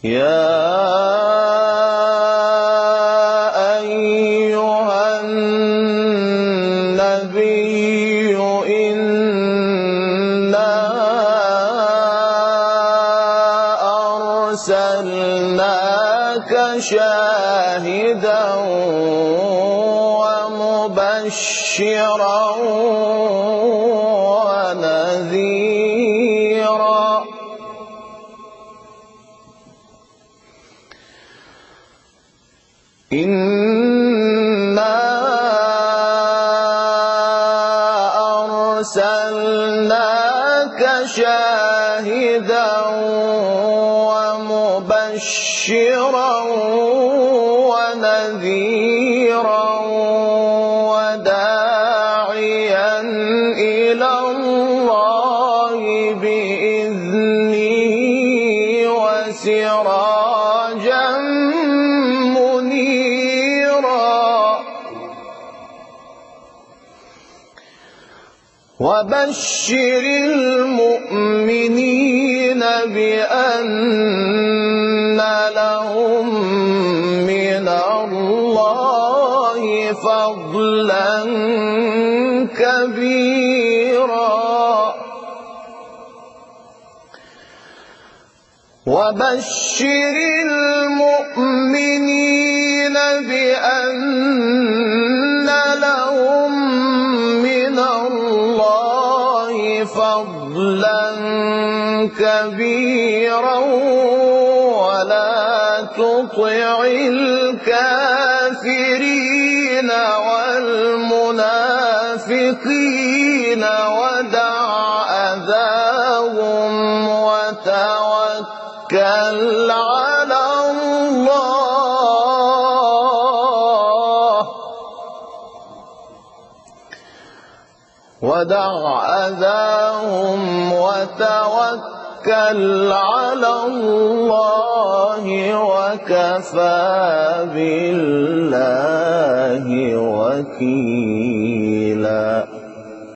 يا أيها النبي إنا أرسلناك شاهدا ومبشرا ونذيرا. إنا أرسلناك شاهدا ومبشرا ونذيرا وداعيا إلى الله بإذنه وسراجا وبشر المؤمنين بأن لهم من الله فضلا كبيرا. وبشر المؤمنين بأن لهم من الله فضلا كبيرا ولا تطع الكافرين والمنافقين ودع أذاهم وتوكل على الله ودع أذاهم وتوكل على الله وكفى بالله وكيلا.